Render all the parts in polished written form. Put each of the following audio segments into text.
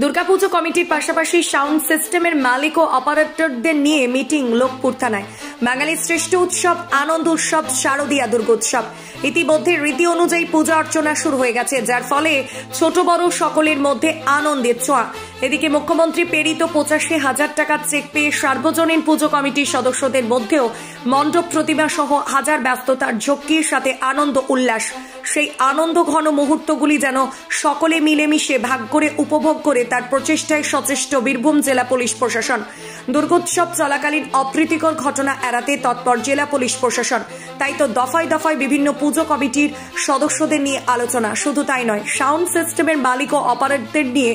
দুর্গাপুজো কমিটির পাশাপাশি সাউন্ড সিস্টেমের মালিক ও অপারেটরদের নিয়ে মিটিং লোকপুর থানায়। বাঙালির শ্রেষ্ঠ উৎসব আনন্দ উৎসব শারদীয়া দুর্গোৎসব ইতিমধ্যে রীতি অনুযায়ী পূজা অর্চনা শুরু হয়ে গেছে, যার ফলে ছোট বড় সকলের মধ্যে আনন্দের ছোঁয়া। এদিকে মুখ্যমন্ত্রী প্রেরিত 85,000 টাকার চেক পেয়ে সার্বজনীন পুজো কমিটির সদস্যদের মধ্যেও মণ্ডপ প্রতিমা সহ হাজার ব্যস্ততার ঝক্কির সাথে আনন্দ উল্লাস। সেই আনন্দ ঘন মুহূর্তগুলি যেন সকলে মিলেমিশে ভাগ করে উপভোগ করে তার প্রচেষ্টায় সচেষ্ট বীরভূম জেলা পুলিশ প্রশাসন। দুর্গোৎসব চলাকালীন অপ্রীতিকর ঘটনা এড়াতে তৎপর জেলা পুলিশ প্রশাসন। তাই তো দফায় দফায় বিভিন্ন পুজো কমিটির সদস্যদের নিয়ে আলোচনা। শুধু তাই নয়, সাউন্ড সিস্টেমের মালিক ও অপারেটরদের নিয়ে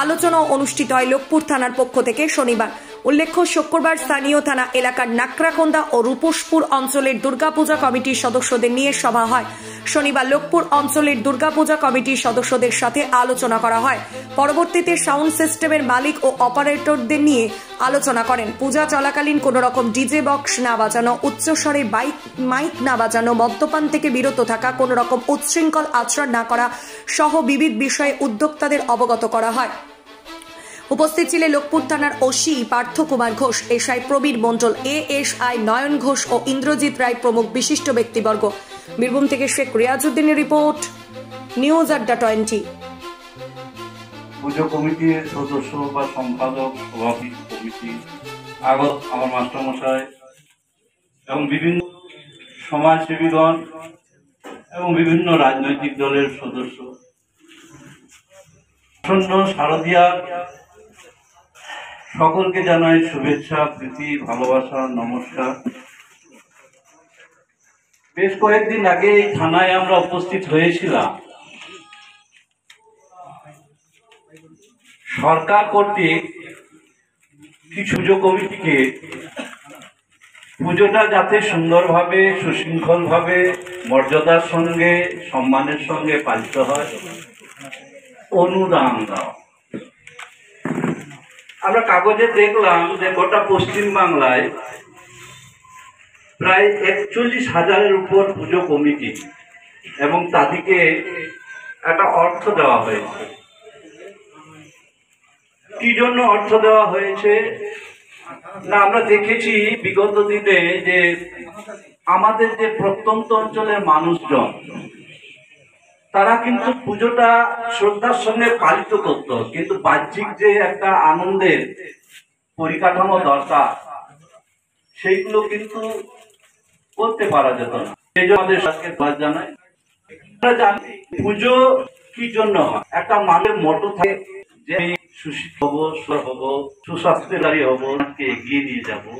আলোচনা অনুষ্ঠিত হয় লোকপুর থানার পক্ষ থেকে শনিবার। উল্লেখ্য, শুক্রবার স্থানীয় থানা এলাকার নাকরাকোন্দা ও রূপসপুর অঞ্চলের দুর্গাপূজা কমিটির সদস্যদের নিয়ে সভা হয়। শনিবার লোকপুর অঞ্চলের দুর্গাপূজা কমিটির সদস্যদের সাথে আলোচনা করা হয়। পরবর্তীতে সাউন্ড সিস্টেমের মালিক ও অপারেটরদের নিয়ে আলোচনা করেন। পূজা চলাকালীন কোন রকম ডিজে বক্স না বাজানো, উচ্চস্বরে মাইক না বাজানো, মদ্যপান থেকে বিরত থাকা, কোন রকম উচ্ছৃঙ্খল আচরণ না করা সহ বিবিধ বিষয়ে উদ্যোক্তাদের অবগত করা হয়। উপস্থিত ছিলেন লোকপুর থানার ওসি পার্থ কুমার ঘোষ, এসআই প্রবীর মণ্ডল, এএসআই নয়ন ঘোষ ও ইন্দ্রজিৎ রায় প্রমুখ বিশিষ্ট ব্যক্তিবর্গ। বীরভূম থেকে শেখ রিয়াজউদ্দিনের রিপোর্ট, নিউজ আড্ডা 20। পুজো কমিটির সদস্য বা সম্পাদক, সভাপতি কমিটি, আগত আমার মাস্টারমশাই এবং বিভিন্ন সমাজসেবীগণ এবং বিভিন্ন রাজনৈতিক দলের সদস্য, আসন্ন শারদীয়া সকলকে জানাই শুভেচ্ছা, প্রীতি, ভালোবাসা, নমস্কার। বেশ কয়েকদিন আগে এই থানায় আমরা উপস্থিত হয়েছিলাম। সরকার কর্তৃক কিছু পুজো কমিটিকে পুজোটা যাতে সুন্দরভাবে, সুশৃঙ্খলভাবে, মর্যাদার সঙ্গে, সম্মানের সঙ্গে পালিত হয়, অনুদান দেওয়া। আমরা কাগজে দেখলাম যে গোটা পশ্চিম বাংলায় প্রায় 41,000-এর উপর পুজো কমিটি এবং তাদেরকে একটা অর্থ দেওয়া হয়েছে। কি জন্য অর্থ দেওয়া হয়েছে না, আমরা দেখেছি বিগত দিনে যে আমাদের যে প্রত্যন্ত অঞ্চলের মানুষজন, তারা কিন্তু পুজোটা শ্রদ্ধার সঙ্গে পালিত করত, কিন্তু বাহ্যিক যে একটা আনন্দের পরিকাঠামো দরকার সেইগুলো কিন্তু করতে পারা যেত না। সেই জন্য আমাদের আজকে ধন্যবাদ জানাই। আমরা জানি পুজো কি জন্য হয়। একটা মানুষের মোটো থাকে যে সুশিক্ষিত হবো, হবো, সুস্বাস্থ্যকারী হবো, এগিয়ে নিয়ে যাবো।